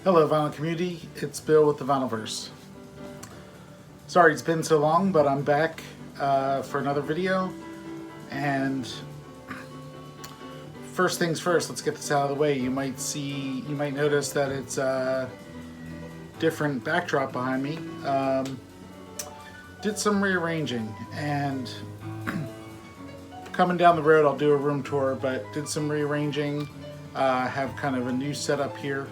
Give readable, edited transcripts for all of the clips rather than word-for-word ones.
Hello vinyl community, it's Bill with the Vinylverse. Sorry it's been so long, but I'm back for another video. And first things first, let's get this out of the way. You might notice that it's a different backdrop behind me. Did some rearranging, and coming down the road I'll do a room tour, but did some rearranging, have kind of a new setup here,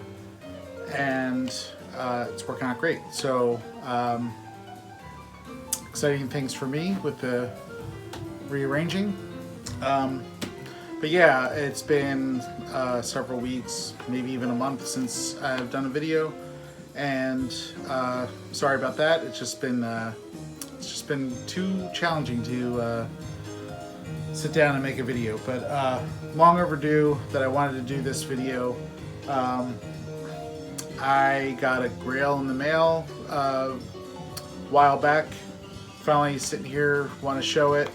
and it's working out great. So exciting things for me with the rearranging. But yeah, it's been several weeks, maybe even a month since I've done a video, and sorry about that. It's just been too challenging to sit down and make a video, but long overdue that I wanted to do this video. I got a Grail in the mail a while back. Finally sitting here, want to show it,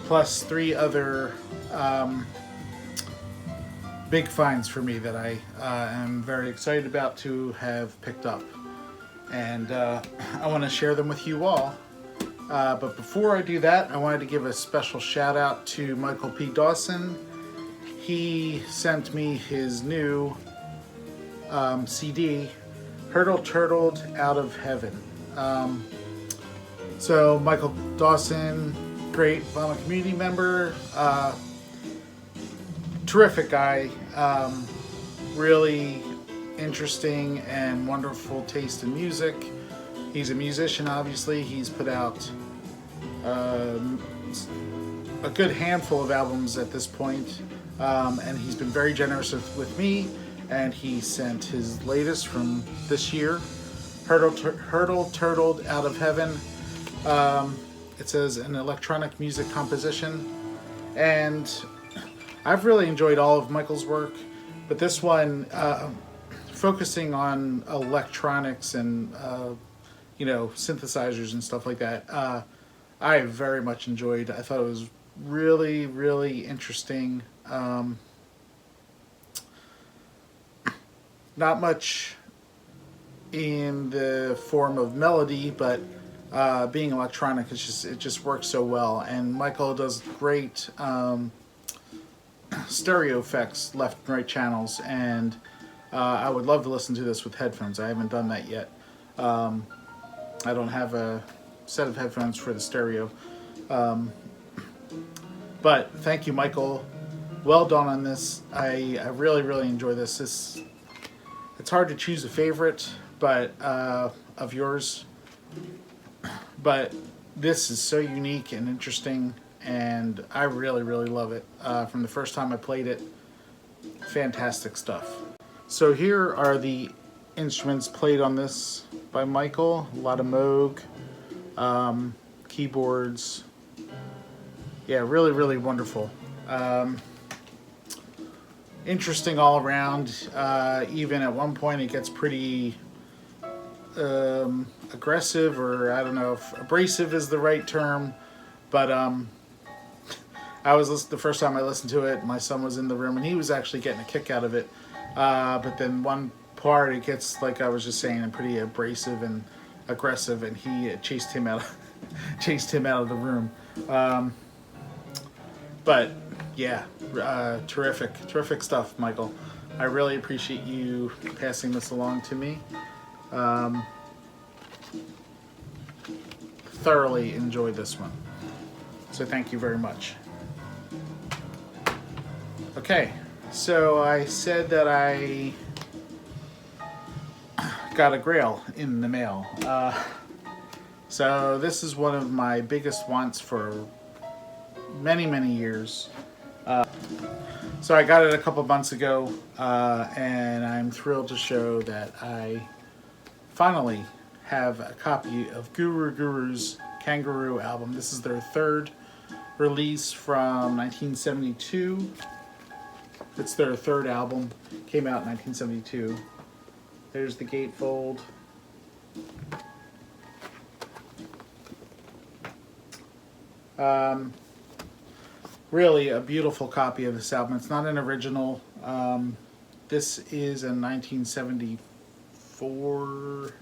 plus 3 other big finds for me that I am very excited about to have picked up, and I want to share them with you all. But before I do that, I wanted to give a special shout out to Michael P. Dawson. He sent me his new CD, Turtled Out of Heaven. So Michael Dawson, great vinyl community member, terrific guy, really interesting and wonderful taste in music. He's a musician, obviously. He's put out a good handful of albums at this point, and he's been very generous with me, and he sent his latest from this year, Turtled Out of Heaven. It says an electronic music composition, and I've really enjoyed all of Michael's work, but this one, focusing on electronics and synthesizers and stuff like that, I very much enjoyed. I thought it was really, really interesting. Not much in the form of melody, but being electronic, it just works so well. And Michael does great stereo effects, left and right channels, and I would love to listen to this with headphones. I haven't done that yet. I don't have a set of headphones for the stereo. But thank you, Michael. Well done on this. I really, really enjoy this. It's hard to choose a favorite, but of yours. But this is so unique and interesting, and I really, really love it. From the first time I played it, fantastic stuff. So here are the instruments played on this by Michael. A lot of Moog, keyboards. Yeah, really, really wonderful. Interesting all around. Even at one point it gets pretty aggressive, or I don't know if abrasive is the right term, but the first time I listened to it, my son was in the room and he was actually getting a kick out of it. But then one part, it gets, like I was just saying, pretty abrasive and aggressive, and he chased him out of the room. But yeah, terrific stuff, Michael. I really appreciate you passing this along to me. Thoroughly enjoyed this one, so thank you very much. Okay, so I said that I got a Grail in the mail. So this is one of my biggest wants for many, many years. So I got it a couple months ago, and I'm thrilled to show that I finally have a copy of Guru Guru's Kangaroo album. This is their 3rd release from 1972. It's their 3rd album. Came out in 1972. There's the gatefold. Really a beautiful copy of this album. It's not an original. This is a 1974 4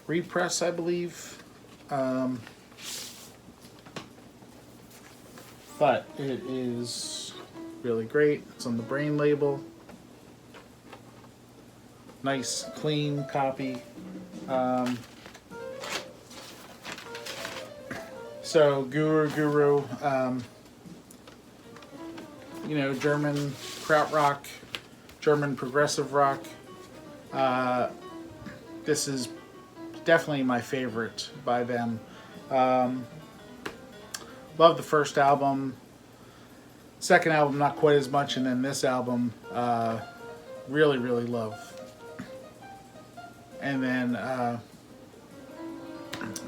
repress, I believe. But it is really great. It's on the Brain label. Nice, clean copy. So Guru, you know, German krautrock, German progressive rock. This is definitely my favorite by them. Love the first album. Second album, not quite as much, and then this album, really, really love. And then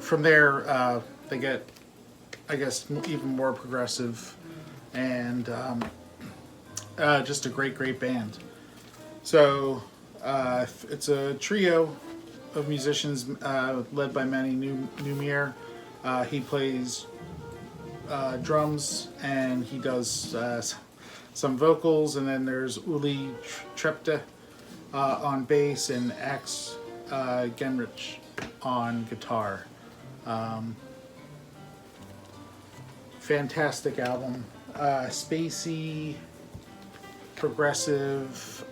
from there, they get, I guess, even more progressive, and just a great, great band. So it's a trio of musicians led by Manny Numier. He plays drums, and he does some vocals, and then there's Uli Trepte on bass, and Ax Genrich on guitar. Fantastic album. Spacey, progressive,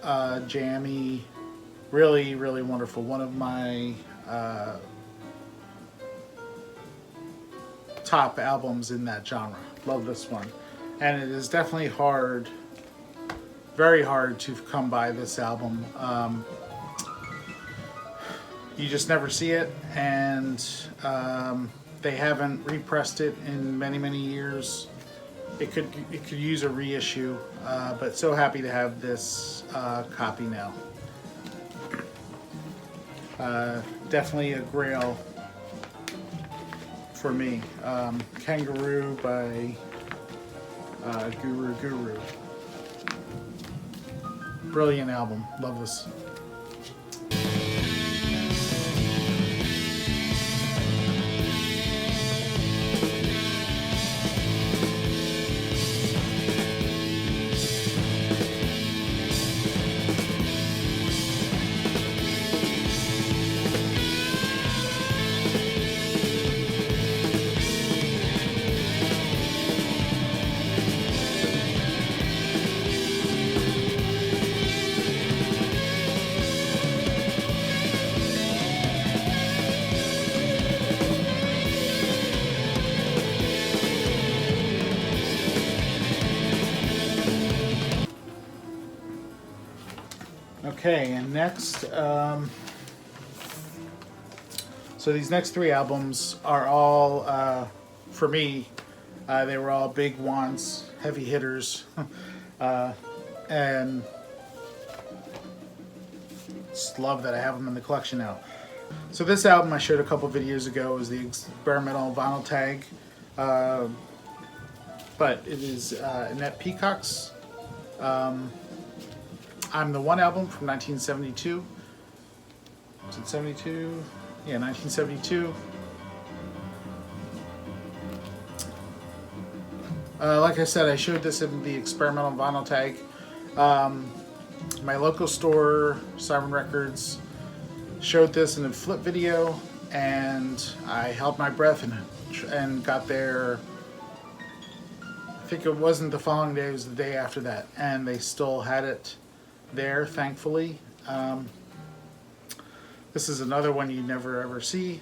jammy, really, really wonderful. One of my top albums in that genre. Love this one. And it is definitely hard, very hard to come by this album. You just never see it, and they haven't repressed it in many, many years. It could use a reissue, but so happy to have this copy now. Definitely a grail for me. Kangaroo by Guru. Brilliant album. Love this. Okay, and next, so these next 3 albums are all, for me, they were all big wants, heavy hitters, and just love that I have them in the collection now. So this album I showed a couple videos ago is the Experimental Vinyl Tag, but it is Annette Peacock's I'm the One album from 1972. Was it 72? Yeah, 1972. Like I said, I showed this in the Experimental Vinyl Tag. My local store, Siren Records, showed this in a flip video, and I held my breath and got there. I think it wasn't the following day, it was the day after that, and they still had it there, thankfully. This is another one you never ever see,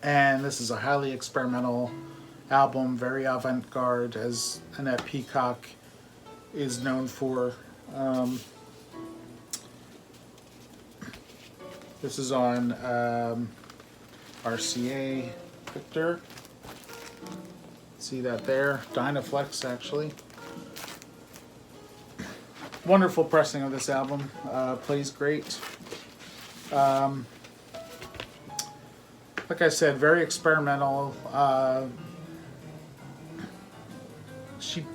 and this is a highly experimental album, very avant-garde, as Annette Peacock is known for. This is on RCA Victor. See that there? Dynaflex, actually. Wonderful pressing of this album. Plays great. Like I said, very experimental.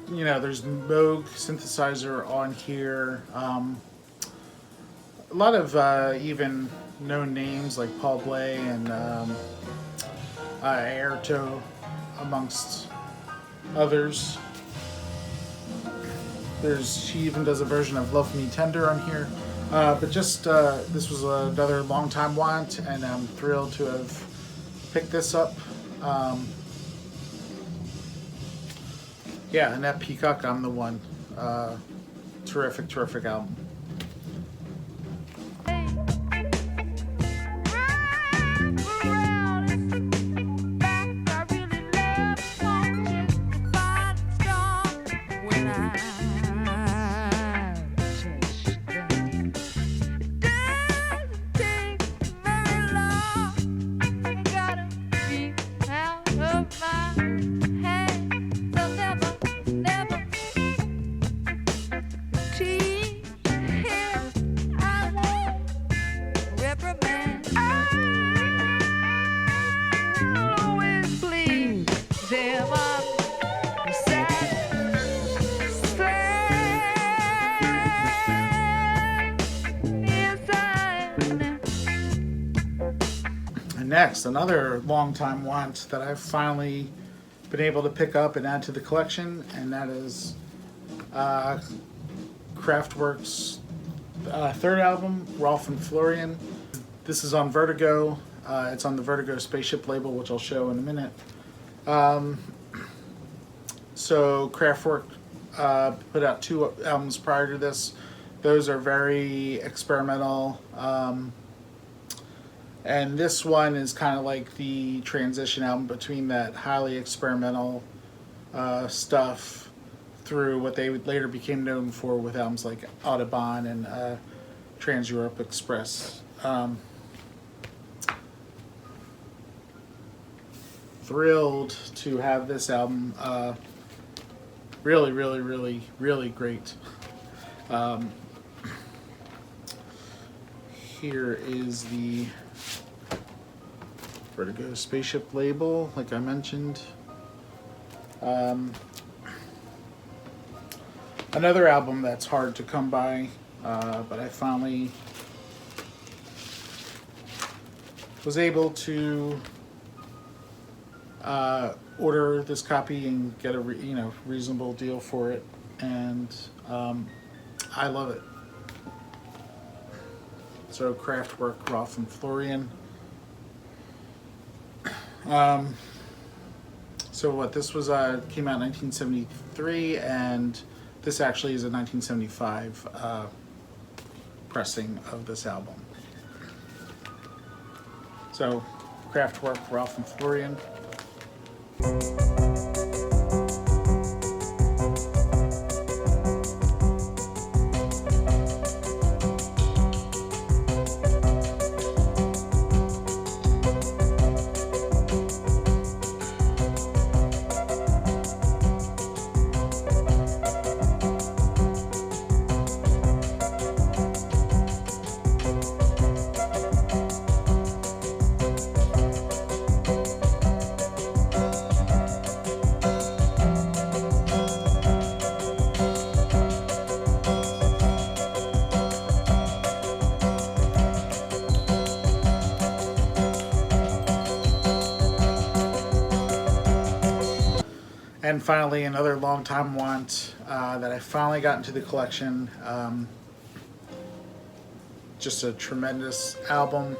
There's Moog synthesizer on here. A lot of even known names like Paul Bley and Airto, amongst others. She even does a version of Love Me Tender on here. But just this was another long time want, and I'm thrilled to have picked this up. Yeah, and that Peacock, I'm the One. Terrific, terrific album. Next, another long time want that I've finally been able to pick up and add to the collection, and that is Kraftwerk's third album, Rolf and Florian. This is on Vertigo. It's on the Vertigo Spaceship label, which I'll show in a minute. So Kraftwerk put out two albums prior to this. Those are very experimental. And this one is kind of like the transition album between that highly experimental stuff through what they later became known for with albums like Audubon and Trans Europe Express. Thrilled to have this album. Really, really, really, really great. Here is the Vertigo Spaceship label, like I mentioned. Another album that's hard to come by, but I finally was able to order this copy and get a reasonable deal for it, and I love it. So Kraftwerk, Rolf and Florian. So what this was came out in 1973, and this actually is a 1975 pressing of this album. So Kraftwerk, Rolf and Florian. And finally, another long time want that I finally got into the collection. Just a tremendous album.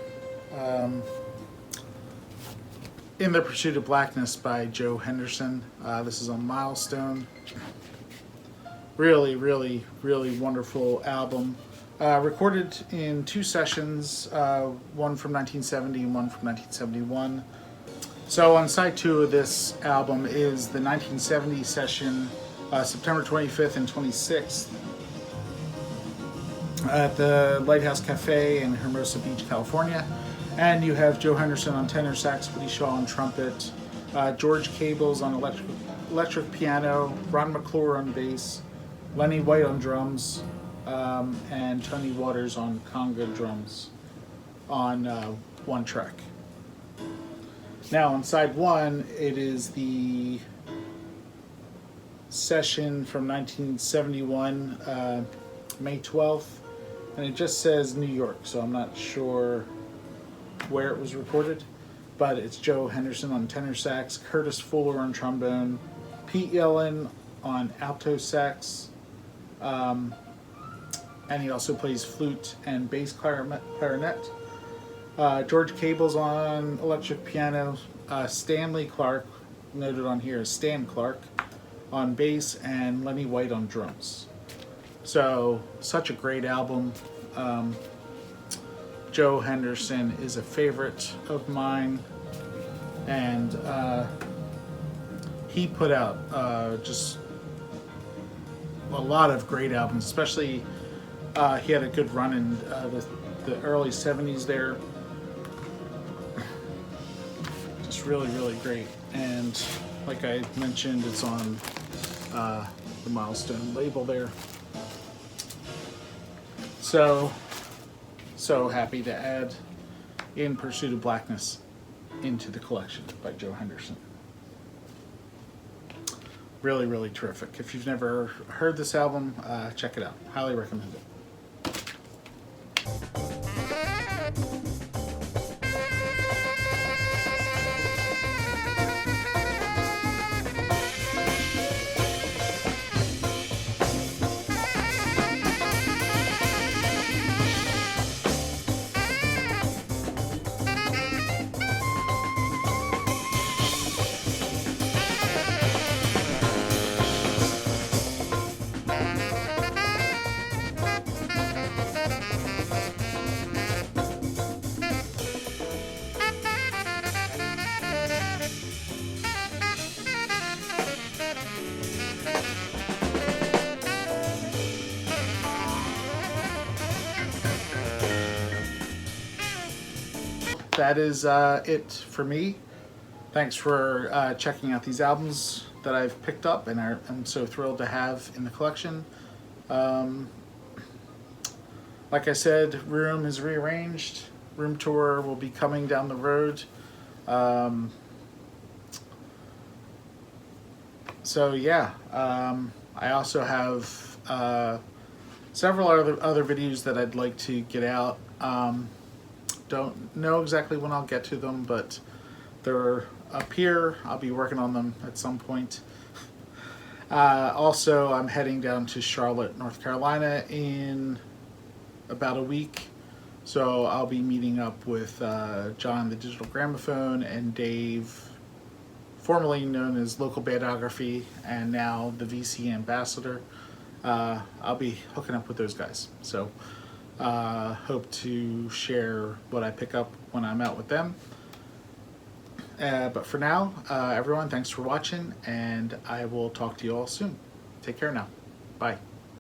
In the Pursuit of Blackness by Joe Henderson. This is on Milestone. Really, really, really wonderful album. Recorded in two sessions, one from 1970 and one from 1971. So on side 2 of this album is the 1970 session, September 25th and 26th at the Lighthouse Cafe in Hermosa Beach, California. And you have Joe Henderson on tenor sax, Woody Shaw on trumpet, George Cables on electric piano, Ron McClure on bass, Lenny White on drums, and Tony Waters on conga drums on one track. Now on side 1, it is the session from 1971, May 12th, and it just says New York, so I'm not sure where it was recorded, but it's Joe Henderson on tenor sax, Curtis Fuller on trombone, Pete Yellen on alto sax, and he also plays flute and bass clarinet. George Cable's on electric piano. Stanley Clark, noted on here, is Stan Clark on bass, and Lenny White on drums. So, such a great album. Joe Henderson is a favorite of mine, and he put out just a lot of great albums, especially he had a good run in the early 70s there. Just really, really great. And like I mentioned, it's on the Milestone label there. So happy to add In Pursuit of Blackness into the collection by Joe Henderson. Really, really terrific. If you've never heard this album, check it out. Highly recommend it. That is it for me. Thanks for checking out these albums that I've picked up and I'm so thrilled to have in the collection. Like I said, Room is rearranged. Room tour will be coming down the road. So yeah, I also have several other videos that I'd like to get out. Don't know exactly when I'll get to them, but they're up here. I'll be working on them at some point. Also, I'm heading down to Charlotte, North Carolina in about a week. So I'll be meeting up with John the Digital Gramophone and Dave, formerly known as Local Bandography and now the VC Ambassador. I'll be hooking up with those guys. So hope to share what I pick up when I'm out with them. But for now, everyone, thanks for watching, and I will talk to you all soon. Take care now. Bye.